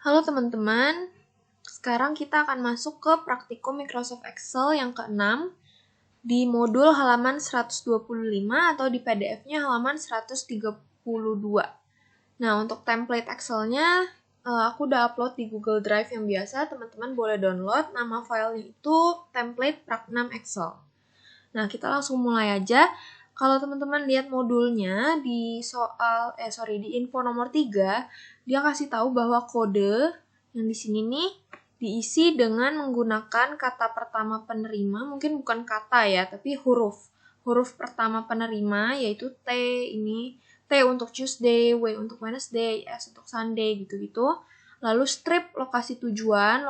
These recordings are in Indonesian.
Halo teman-teman, sekarang kita akan masuk ke praktikum Microsoft Excel yang ke-6 di modul halaman 125 atau di PDF-nya halaman 132. Nah, untuk template Excel-nya aku udah upload di Google Drive yang biasa, teman-teman boleh download. Nama filenya itu template Prak6 Excel. Nah, kita langsung mulai aja. Kalau teman-teman lihat modulnya di di info nomor 3, dia kasih tahu bahwa kode yang di sini nih diisi dengan menggunakan kata pertama penerima, mungkin bukan kata ya, tapi huruf. Huruf pertama penerima yaitu T ini, T untuk Tuesday, W untuk Wednesday, S untuk Sunday gitu-gitu. Lalu strip lokasi tujuan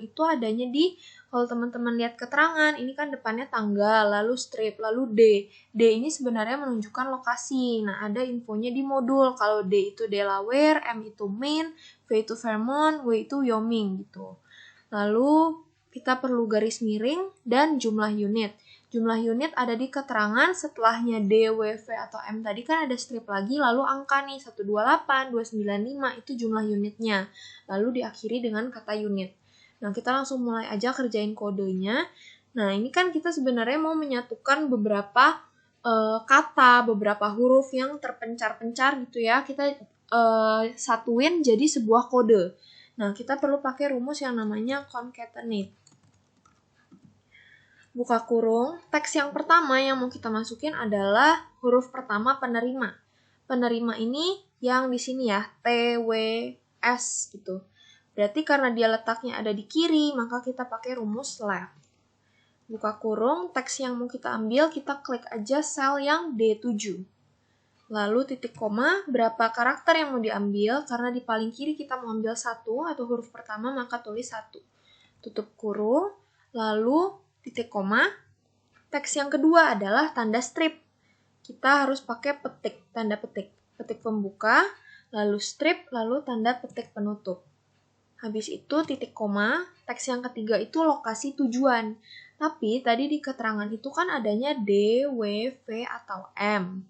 itu adanya di, kalau teman-teman lihat keterangan, ini kan depannya tanggal, lalu strip, lalu D. D ini sebenarnya menunjukkan lokasi. Nah, ada infonya di modul. Kalau D itu Delaware, M itu Maine, V itu Vermont, W itu Wyoming gitu. Lalu kita perlu garis miring dan jumlah unit. Jumlah unit ada di keterangan, setelahnya D, W, V, atau M tadi kan ada strip lagi, lalu angka nih 128, 295 itu jumlah unitnya. Lalu diakhiri dengan kata unit. Nah, kita langsung mulai aja kerjain kodenya. Nah, ini kan kita sebenarnya mau menyatukan beberapa kata, beberapa huruf yang terpencar-pencar gitu ya. Kita satuin jadi sebuah kode. Nah, kita perlu pakai rumus yang namanya concatenate. Buka kurung, teks yang pertama yang mau kita masukin adalah huruf pertama penerima. Penerima ini yang di sini ya, T, W, S gitu. Berarti karena dia letaknya ada di kiri, maka kita pakai rumus left. Buka kurung, teks yang mau kita ambil, kita klik aja sel yang D7. Lalu titik koma, berapa karakter yang mau diambil, karena di paling kiri kita mau ambil 1 atau huruf pertama, maka tulis 1. Tutup kurung, lalu titik koma. Teks yang kedua adalah tanda strip. Kita harus pakai petik, tanda petik. Petik pembuka, lalu strip, lalu tanda petik penutup. Habis itu titik koma, teks yang ketiga itu lokasi tujuan. Tapi tadi di keterangan itu kan adanya D, W, V, atau M.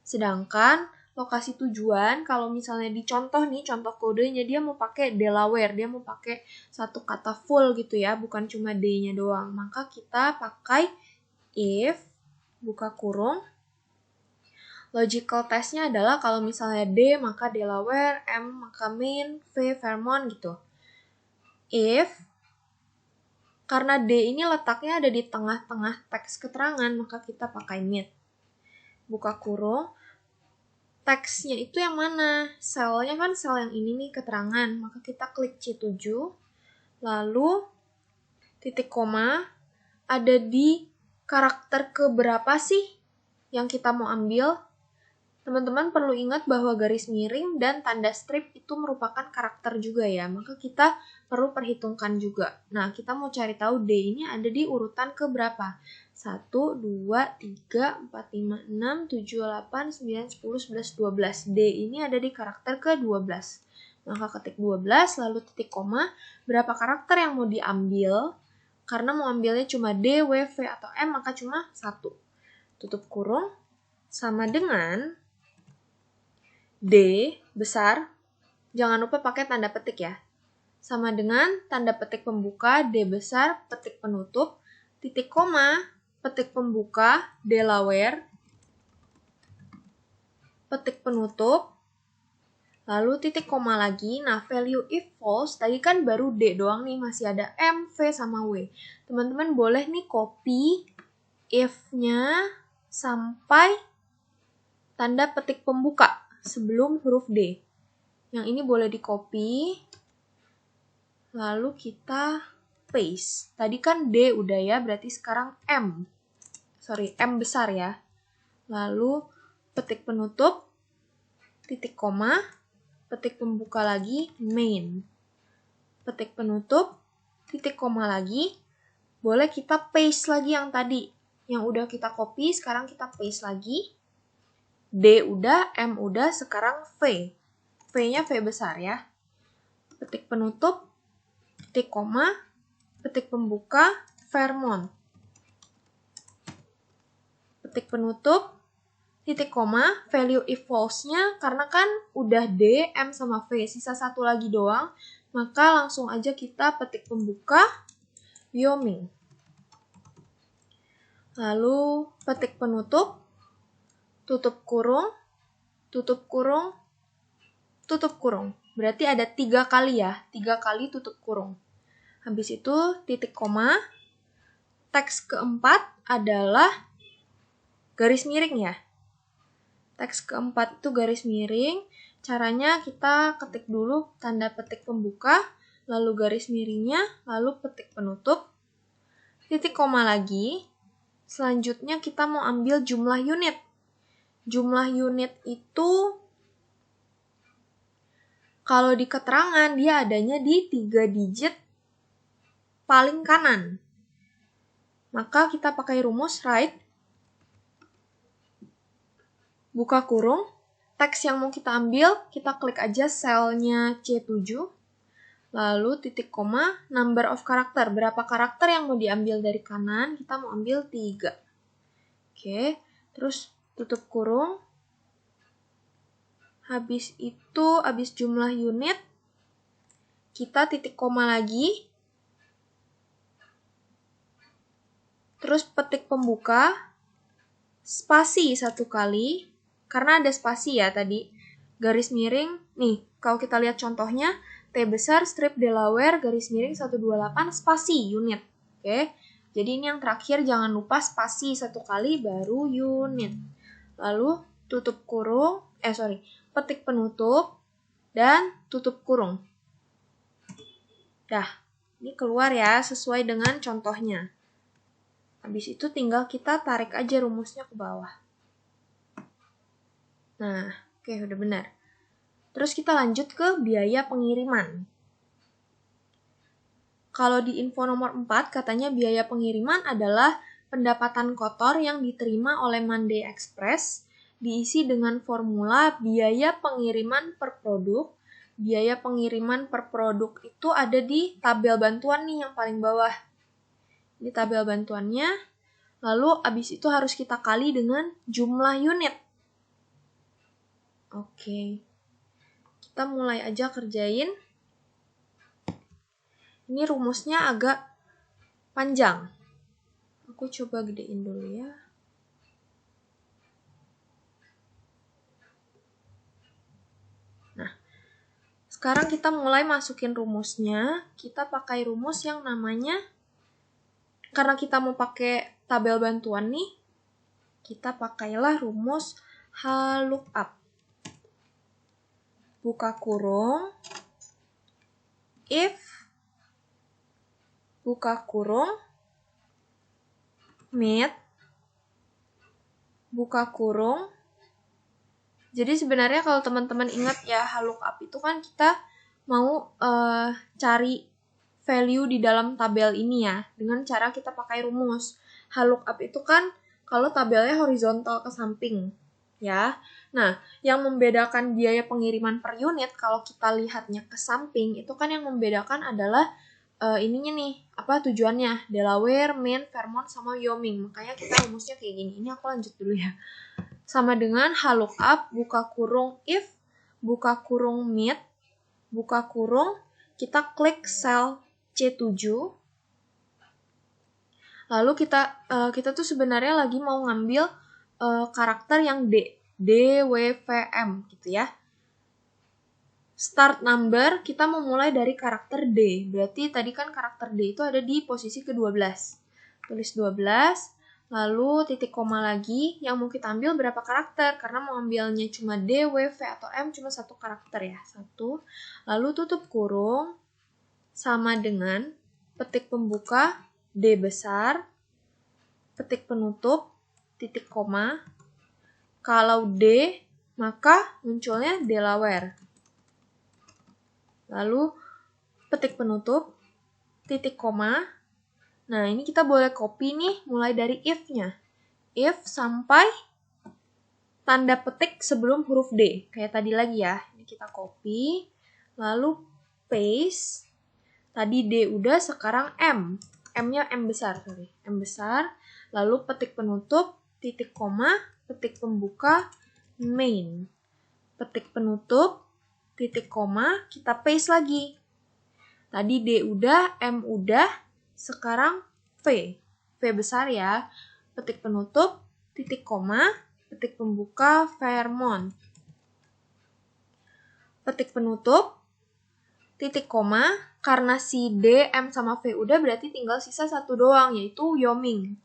Sedangkan lokasi tujuan, kalau misalnya di contoh nih, contoh kodenya dia mau pakai Delaware, dia mau pakai satu kata full gitu ya, bukan cuma D-nya doang. Maka kita pakai if, buka kurung, logical testnya adalah kalau misalnya D maka Delaware, M maka Maine, V Vermont gitu. If, karena D ini letaknya ada di tengah-tengah teks keterangan, maka kita pakai mid. Buka kurung, teksnya itu yang mana? Selnya kan sel yang ini nih, keterangan. Maka kita klik C7. Lalu titik koma ada di karakter keberapa sih yang kita mau ambil? Teman-teman perlu ingat bahwa garis miring dan tanda strip itu merupakan karakter juga ya. Maka kita perlu perhitungkan juga. Nah, kita mau cari tahu D ini ada di urutan keberapa? 1, 2, 3, 4, 5, 6, 7, 8, 9, 10, 11, 12. D ini ada di karakter ke-12. Maka ketik 12, lalu titik koma. Berapa karakter yang mau diambil? Karena mau ambilnya cuma D, W, V, atau M, maka cuma 1. Tutup kurung. Sama dengan D besar, jangan lupa pakai tanda petik ya. Sama dengan tanda petik pembuka, D besar, petik penutup, titik koma, petik pembuka, Delaware, petik penutup, lalu titik koma lagi. Nah, value if false, tadi kan baru D doang nih, masih ada M, V, sama W. Teman-teman boleh nih copy if-nya sampai tanda petik pembuka sebelum huruf D. Yang ini boleh di-copy, lalu kita paste. Tadi kan D udah ya, berarti sekarang M. M besar ya. Lalu petik penutup, titik koma, petik pembuka lagi, main. Petik penutup, titik koma lagi. Boleh kita paste lagi yang tadi. Yang udah kita copy, sekarang kita paste lagi. D udah, M udah, sekarang V. V-nya V besar ya. Petik penutup, titik koma, petik pembuka, Vermont. Petik penutup, titik koma, value if false-nya karena kan udah D, M sama V, sisa satu lagi doang, maka langsung aja kita petik pembuka Wyoming. Lalu petik penutup, tutup kurung, tutup kurung, tutup kurung. Berarti ada 3 kali ya, 3 kali tutup kurung. Habis itu titik koma, teks keempat adalah garis miring ya. Teks keempat itu garis miring, caranya kita ketik dulu tanda petik pembuka, lalu garis miringnya, lalu petik penutup, titik koma lagi. Selanjutnya kita mau ambil jumlah unit. Jumlah unit itu kalau di keterangan dia adanya di 3 digit paling kanan. Maka kita pakai rumus right, buka kurung, teks yang mau kita ambil, kita klik aja selnya C7, lalu titik koma, number of character, berapa karakter yang mau diambil dari kanan, kita mau ambil 3. Oke, terus tutup kurung, habis itu, habis jumlah unit, kita titik koma lagi, terus petik pembuka, spasi 1 kali, karena ada spasi ya tadi, garis miring, nih kalau kita lihat contohnya, T besar, strip Delaware, garis miring 128, spasi, unit. Oke, jadi ini yang terakhir, jangan lupa spasi 1 kali, baru unit. Lalu tutup kurung, petik penutup, dan tutup kurung. Dah, ini keluar ya, sesuai dengan contohnya. Habis itu tinggal kita tarik aja rumusnya ke bawah. Nah, oke, udah benar. Terus kita lanjut ke biaya pengiriman. Kalau di info nomor 4, katanya biaya pengiriman adalah pendapatan kotor yang diterima oleh Monday Express, diisi dengan formula biaya pengiriman per produk. Biaya pengiriman per produk itu ada di tabel bantuan nih yang paling bawah. Ini tabel bantuannya, lalu abis itu harus kita kali dengan jumlah unit. Oke, kita mulai aja kerjain. Ini rumusnya agak panjang. Aku coba gedein dulu ya. Nah, sekarang kita mulai masukin rumusnya. Kita pakai rumus yang namanya, karena kita mau pakai tabel bantuan nih, kita pakailah rumus HLOOKUP. Buka kurung, if, buka kurung, meet, buka kurung. Jadi sebenarnya kalau teman-teman ingat ya, HLOOKUP itu kan kita mau cari value di dalam tabel ini ya, dengan cara kita pakai rumus. HLOOKUP itu kan kalau tabelnya horizontal ke samping, ya. Nah, yang membedakan biaya pengiriman per unit kalau kita lihatnya ke samping, itu kan yang membedakan adalah ininya nih, apa tujuannya? Delaware, Maine, Vermont, sama Wyoming. Makanya kita rumusnya kayak gini. Ini aku lanjut dulu ya. Sama dengan HLOOKUP, buka kurung if, buka kurung meet, buka kurung, kita klik sel C7. Lalu kita tuh sebenarnya lagi mau ngambil karakter yang D, DWVM gitu ya. Start number, kita memulai dari karakter D. Berarti tadi kan karakter D itu ada di posisi ke-12. Tulis 12, lalu titik koma lagi. Yang mau kita ambil berapa karakter? Karena mau ambilnya cuma D, W, V, atau M, cuma 1 karakter ya. 1. Lalu tutup kurung, sama dengan petik pembuka, D besar, petik penutup, titik koma. Kalau D, maka munculnya Delaware. Lalu petik penutup, titik koma. Nah, ini kita boleh copy nih mulai dari if-nya. If sampai tanda petik sebelum huruf D. Kayak tadi lagi ya. Ini kita copy, lalu paste. Tadi D udah, sekarang M. M-nya M besar, M besar. Lalu petik penutup, titik koma, petik pembuka, main. Petik penutup, titik koma, kita paste lagi. Tadi D udah, M udah, sekarang V. V besar ya. Petik penutup, titik koma, petik pembuka, Vermont. Petik penutup, titik koma, karena si D, M, sama V udah berarti tinggal sisa satu doang, yaitu Wyoming.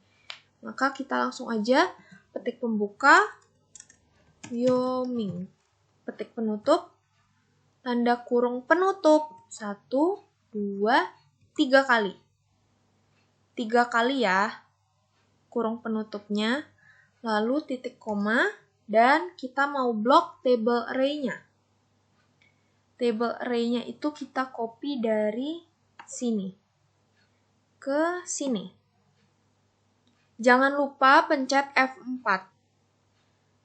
Maka kita langsung aja petik pembuka, Wyoming. Petik penutup, tanda kurung penutup, 1, 2, 3 kali. 3 kali ya, kurung penutupnya, lalu titik koma, dan kita mau blok table array-nya. Table array-nya itu kita copy dari sini ke sini. Jangan lupa pencet F4.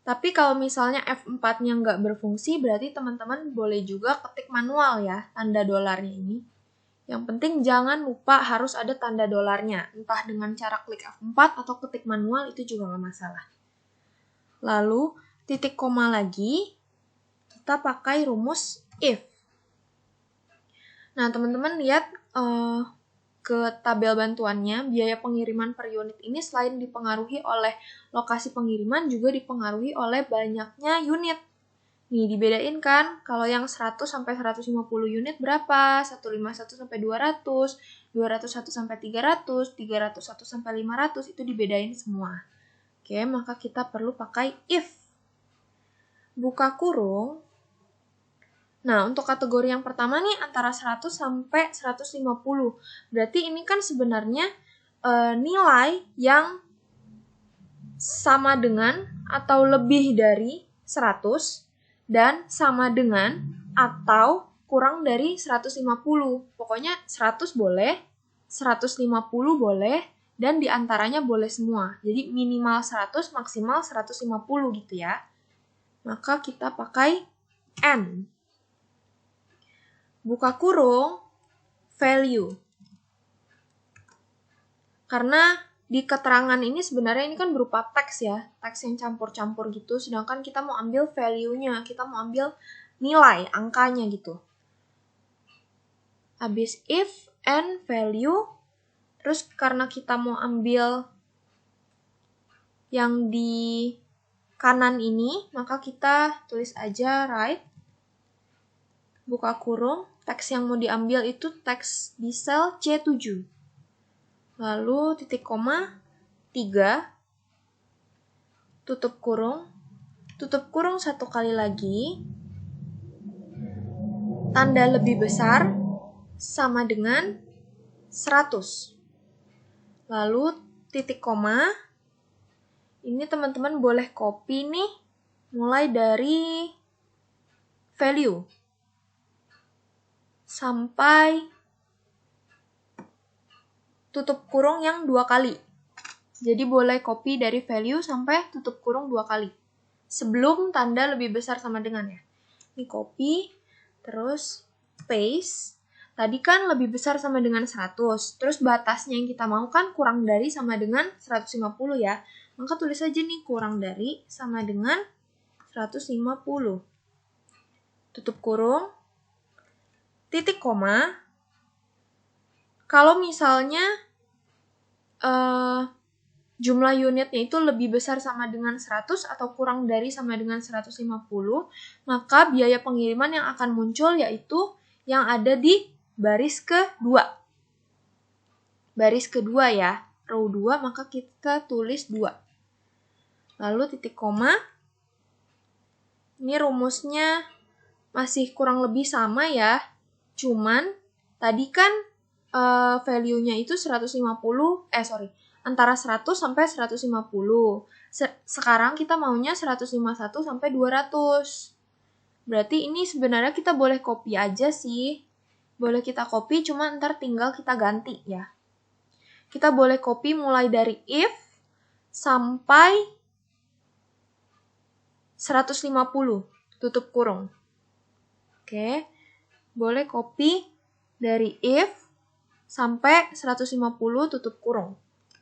Tapi kalau misalnya F4-nya nggak berfungsi, berarti teman-teman boleh juga ketik manual ya, tanda dolarnya ini. Yang penting jangan lupa harus ada tanda dolarnya. Entah dengan cara klik F4 atau ketik manual, itu juga nggak masalah. Lalu, titik koma lagi, kita pakai rumus if. Nah, teman-teman lihat ke tabel bantuannya, biaya pengiriman per unit ini selain dipengaruhi oleh lokasi pengiriman, juga dipengaruhi oleh banyaknya unit. Nih, dibedain kan, kalau yang 100 sampai 150 unit berapa? 151 sampai 200, 201 sampai 300, 301 sampai 500, itu dibedain semua. Oke, maka kita perlu pakai if. Buka kurung. Nah, untuk kategori yang pertama nih antara 100 sampai 150. Berarti ini kan sebenarnya nilai yang sama dengan atau lebih dari 100 dan sama dengan atau kurang dari 150. Pokoknya 100 boleh, 150 boleh, dan diantaranya boleh semua. Jadi minimal 100, maksimal 150 gitu ya. Maka kita pakai N. Buka kurung, value. Karena di keterangan ini sebenarnya ini kan berupa teks ya, teks yang campur-campur gitu, sedangkan kita mau ambil value-nya, kita mau ambil nilai, angkanya gitu. Habis if and value, terus karena kita mau ambil yang di kanan ini, maka kita tulis aja write, buka kurung, teks yang mau diambil itu teks di sel C7. Lalu titik koma, 3, tutup kurung satu kali lagi, tanda lebih besar sama dengan 100. Lalu titik koma, ini teman-teman boleh copy nih, mulai dari value sampai tutup kurung yang 2 kali. Jadi boleh copy dari value sampai tutup kurung 2 kali. Sebelum tanda lebih besar sama dengan ya. Ini copy, terus paste. Tadi kan lebih besar sama dengan 100. Terus batasnya yang kita mau kan kurang dari sama dengan 150 ya. Maka tulis aja nih kurang dari sama dengan 150. Tutup kurung, titik koma. Kalau misalnya jumlah unitnya itu lebih besar sama dengan 100 atau kurang dari sama dengan 150, maka biaya pengiriman yang akan muncul yaitu yang ada di baris kedua. Baris kedua ya, row 2, maka kita tulis 2. Lalu titik koma. Ini rumusnya masih kurang lebih sama ya, cuman tadi kan value-nya itu antara 100 sampai 150. Sekarang kita maunya 151 sampai 200. Berarti ini sebenarnya kita boleh copy aja sih. Boleh kita copy, cuma ntar tinggal kita ganti ya. Kita boleh copy mulai dari if sampai 150, tutup kurung. Oke, boleh copy dari if sampai 150 tutup kurung.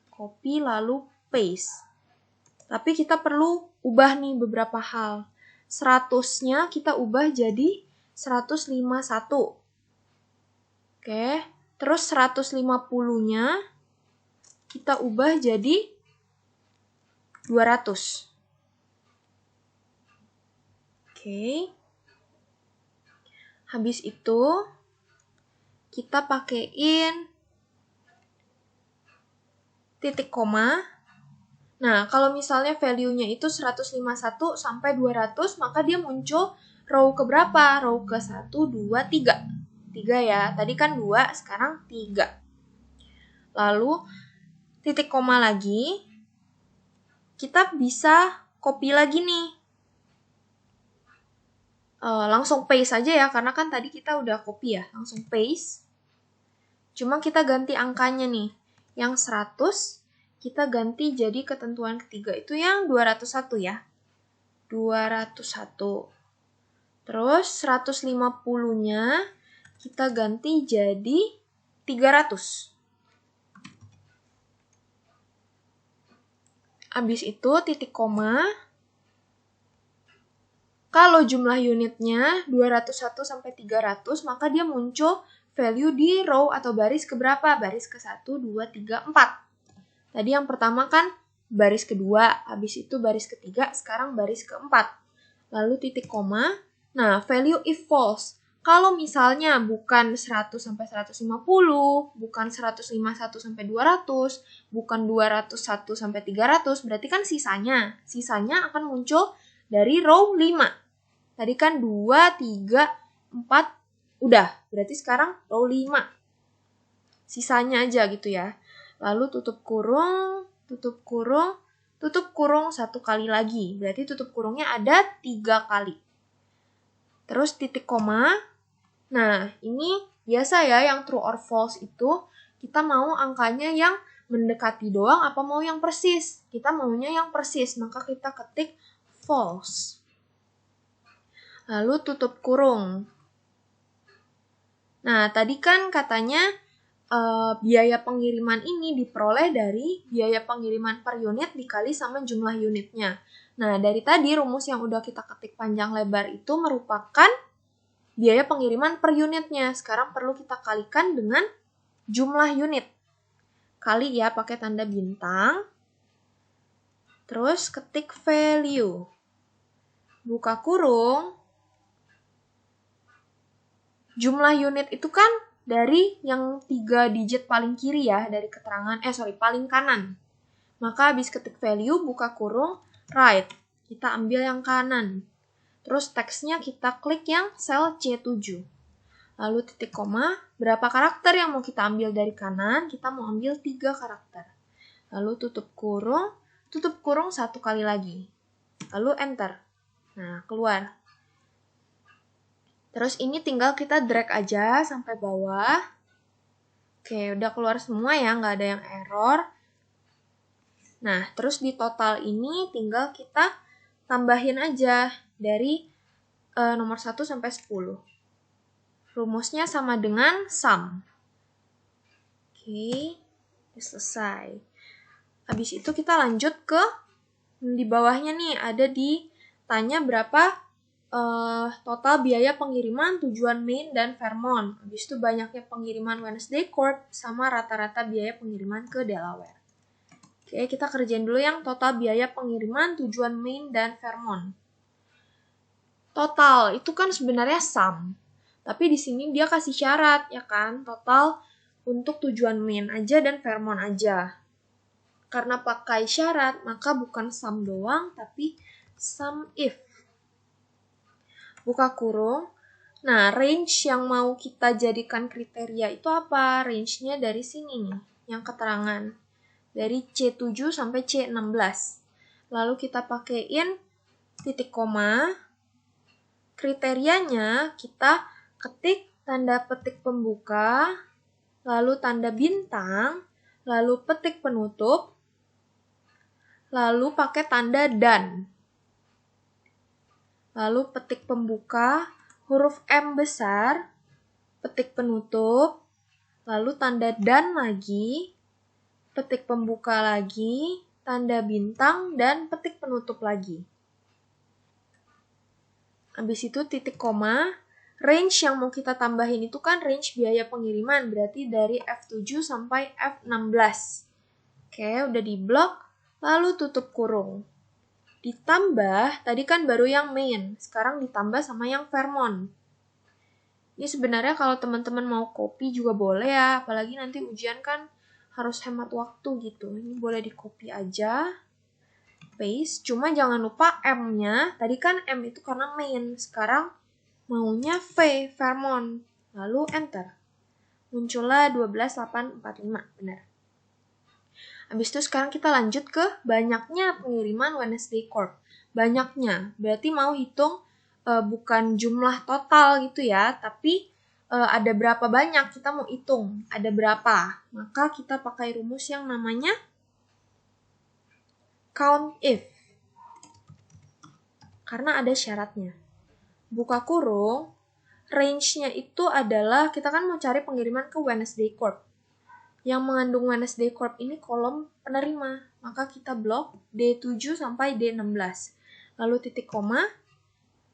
Copy lalu paste. Tapi kita perlu ubah nih beberapa hal. 100-nya kita ubah jadi 151. Oke, terus 150-nya kita ubah jadi 200. Oke. Habis itu kita pakein titik koma. Nah, kalau misalnya value-nya itu 151 sampai 200, maka dia muncul row ke berapa? Row ke 1, 2, 3. 3 ya, tadi kan 2, sekarang 3. Lalu, titik koma lagi, kita bisa copy lagi nih. Langsung paste aja ya, karena kan tadi kita udah copy ya, langsung paste. Cuma kita ganti angkanya nih, yang 100, kita ganti jadi ketentuan ketiga itu yang 201 ya. 201. Terus 150-nya kita ganti jadi 300. Habis itu titik koma. Kalau jumlah unitnya 201 sampai 300, maka dia muncul value di row atau baris keberapa? Baris ke 1, 2, 3, 4. Tadi yang pertama kan baris kedua, habis itu baris ketiga, sekarang baris keempat. Lalu titik koma. Nah, value if false. Kalau misalnya bukan 100 sampai 150, bukan 151 sampai 200, bukan 201 sampai 300, berarti kan sisanya akan muncul dari row 5. Tadi kan 2, 3, 4, udah. Berarti sekarang row 5. Sisanya aja gitu ya. Lalu tutup kurung, satu kali lagi. Berarti tutup kurungnya ada 3 kali. Terus titik koma. Nah, ini biasa ya yang true or false itu. Kita mau angkanya yang mendekati doang apa mau yang persis? Kita maunya yang persis, maka kita ketik false. Lalu tutup kurung. Nah, tadi kan katanya biaya pengiriman ini diperoleh dari biaya pengiriman per unit dikali sama jumlah unitnya. Nah, dari tadi rumus yang udah kita ketik panjang lebar itu merupakan biaya pengiriman per unitnya. Sekarang perlu kita kalikan dengan jumlah unit. Kali ya pakai tanda bintang. Terus ketik value. Buka kurung. Jumlah unit itu kan dari yang 3 digit paling kiri ya, dari keterangan, paling kanan. Maka habis ketik value, buka kurung, right. Kita ambil yang kanan. Terus teksnya kita klik yang sel C7. Lalu titik koma, berapa karakter yang mau kita ambil dari kanan? Kita mau ambil 3 karakter. Lalu tutup kurung 1 kali lagi. Lalu enter. Nah, keluar. Terus ini tinggal kita drag aja sampai bawah. Oke, udah keluar semua ya, nggak ada yang error. Nah, terus di total ini tinggal kita tambahin aja dari nomor 1 sampai 10. Rumusnya sama dengan sum. Oke, selesai. Habis itu kita lanjut ke di bawahnya nih, ada ditanya berapa total biaya pengiriman tujuan Maine dan Vermont. Habis itu banyaknya pengiriman Wednesday Court sama rata-rata biaya pengiriman ke Delaware. Oke, kita kerjain dulu yang total biaya pengiriman tujuan Maine dan Vermont. Total itu kan sebenarnya sum. Tapi di sini dia kasih syarat ya kan, total untuk tujuan Maine aja dan Vermont aja. Karena pakai syarat, maka bukan sum doang tapi sum if. Buka kurung. Nah, range yang mau kita jadikan kriteria itu apa? Range-nya dari sini nih, yang keterangan. Dari C7 sampai C16. Lalu kita pakein titik koma. Kriterianya kita ketik tanda petik pembuka, lalu tanda bintang, lalu petik penutup, lalu pakai tanda dan. Lalu petik pembuka, huruf M besar, petik penutup, lalu tanda dan lagi, petik pembuka lagi, tanda bintang, dan petik penutup lagi. Habis itu titik koma, range yang mau kita tambahin itu kan range biaya pengiriman, berarti dari F7 sampai F16. Oke, udah di blok, lalu tutup kurung. Ditambah, tadi kan baru yang main, sekarang ditambah sama yang Vermont. Ini sebenarnya kalau teman-teman mau copy juga boleh ya, apalagi nanti ujian kan harus hemat waktu gitu. Ini boleh di copy aja, paste, cuma jangan lupa M-nya, tadi kan M itu karena main, sekarang maunya V, Vermont, lalu enter. Muncullah 12845, benar. Habis itu sekarang kita lanjut ke banyaknya pengiriman Wednesday Corp. Banyaknya, berarti mau hitung bukan jumlah total gitu ya, tapi ada berapa banyak kita mau hitung, ada berapa. Maka kita pakai rumus yang namanya count if. Karena ada syaratnya. Buka kurung, range-nya itu adalah, kita kan mau cari pengiriman ke Wednesday Corp. Yang mengandung Wednesday Corp ini kolom penerima, maka kita blok D7 sampai D16. Lalu titik koma,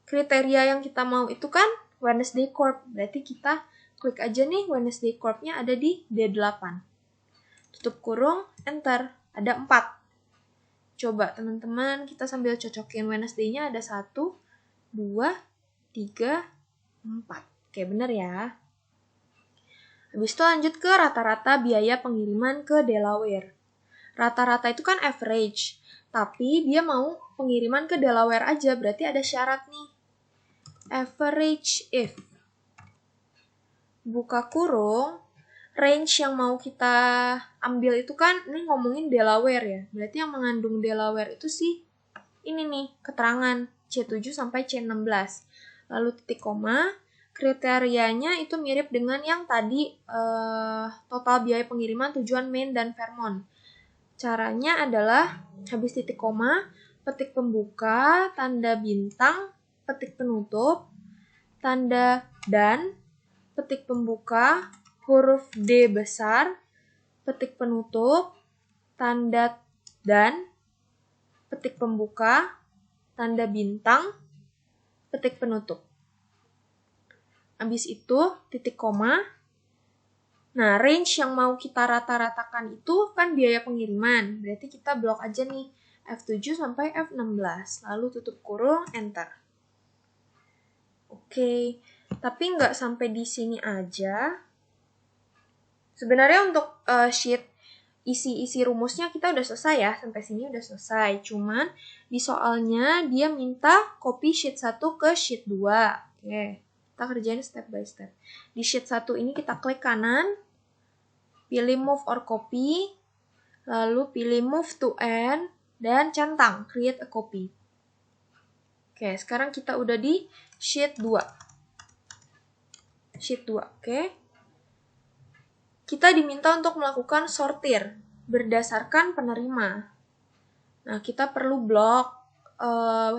kriteria yang kita mau itu kan Wednesday Corp, berarti kita klik aja nih Wednesday Corp-nya ada di D8. Tutup kurung, enter, ada 4. Coba teman-teman kita sambil cocokin Wednesday-nya ada 1, 2, 3, 4. Oke, bener ya. Habis itu lanjut ke rata-rata biaya pengiriman ke Delaware. Rata-rata itu kan average, tapi dia mau pengiriman ke Delaware aja, berarti ada syarat nih. Average if. Buka kurung, range yang mau kita ambil itu kan, ini ngomongin Delaware ya, berarti yang mengandung Delaware itu sih, ini nih, keterangan C7 sampai C16. Lalu titik koma, kriterianya itu mirip dengan yang tadi total biaya pengiriman tujuan Maine dan Vermont. Caranya adalah habis titik koma, petik pembuka, tanda bintang, petik penutup, tanda dan, petik pembuka, huruf D besar, petik penutup, tanda dan, petik pembuka, tanda bintang, petik penutup. Habis itu, titik koma. Nah, range yang mau kita rata-ratakan itu kan biaya pengiriman. Berarti kita blok aja nih, F7 sampai F16. Lalu tutup kurung, enter. Oke, tapi nggak sampai di sini aja. Sebenarnya untuk sheet isi-isi rumusnya kita udah selesai ya. Sampai sini udah selesai. Cuman di soalnya dia minta copy sheet 1 ke sheet 2. Oke. Kita kerjain step by step. Di sheet 1 ini kita klik kanan, pilih move or copy, lalu pilih move to end, dan centang, create a copy. Oke, sekarang kita udah di sheet 2. Sheet 2, oke. Kita diminta untuk melakukan sortir berdasarkan penerima. Nah, kita perlu blok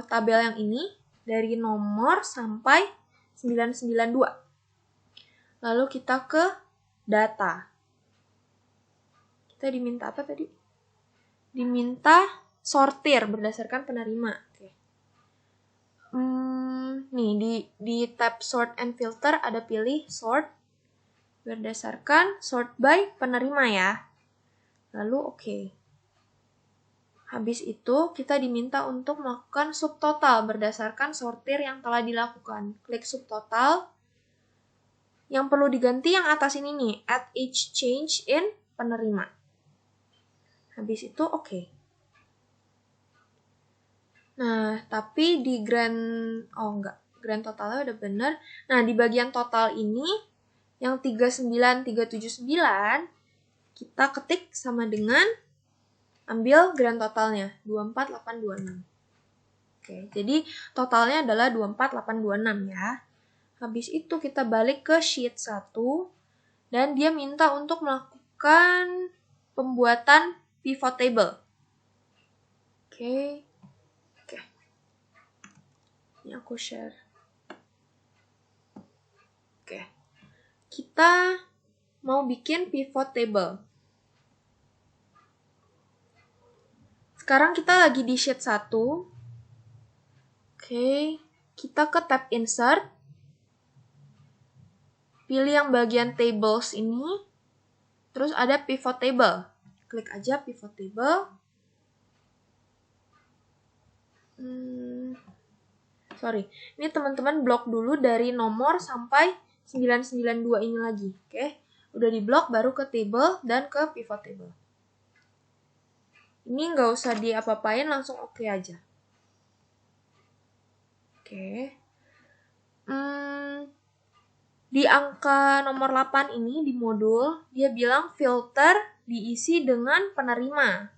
tabel yang ini dari nomor sampai 992. Lalu kita ke data. Kita diminta apa tadi? Diminta sortir berdasarkan penerima. Oke. Nih di tab sort and filter ada pilih sort berdasarkan sort by penerima ya. Lalu oke. Habis itu, kita diminta untuk melakukan subtotal berdasarkan sortir yang telah dilakukan. Klik subtotal. Yang perlu diganti yang atas ini nih, add each change in penerima. Habis itu, oke. Nah, tapi di grand totalnya udah bener. Nah, di bagian total ini, yang 39379, kita ketik sama dengan ambil grand totalnya, 24826. Oke, jadi totalnya adalah 24826 ya. Habis itu kita balik ke sheet 1, dan dia minta untuk melakukan pembuatan pivot table. Oke. Ini aku share. Oke. Kita mau bikin pivot table. Sekarang kita lagi di sheet 1. Oke. kita ke tab Insert, pilih yang bagian Tables ini, terus ada Pivot Table. Klik aja Pivot Table. Ini teman-teman blok dulu dari nomor sampai 992 ini lagi. Oke, udah di blok baru ke Table dan ke Pivot Table. Ini nggak usah diapa-apain, langsung oke aja. Oke. Di angka nomor 8 ini, di modul, dia bilang filter diisi dengan penerima.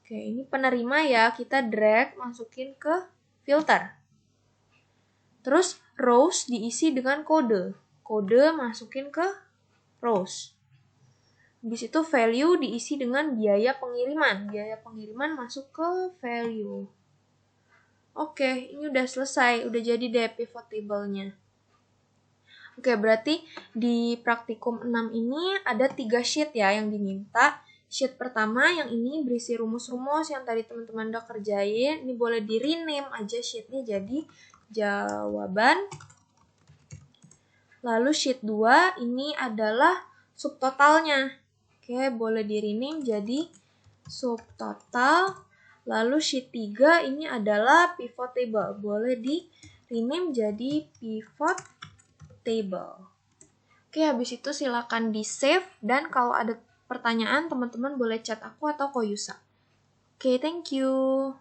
Oke, ini penerima ya, kita drag masukin ke filter. Terus rows diisi dengan kode. Kode masukin ke rows. Habis itu value diisi dengan biaya pengiriman. Biaya pengiriman masuk ke value. Oke, ini udah selesai. Udah jadi deh pivot table-nya. Oke, berarti di praktikum 6 ini ada 3 sheet ya yang diminta. Sheet pertama yang ini berisi rumus-rumus yang tadi teman-teman udah kerjain. Ini boleh di rename aja sheetnya jadi jawaban. Lalu sheet 2 ini adalah subtotalnya. Oke, boleh di rename jadi subtotal. Lalu sheet 3 ini adalah pivot table. Boleh di rename jadi pivot table. Oke, habis itu silakan di save dan kalau ada pertanyaan teman-teman boleh chat aku atau Koyusa. Oke, thank you.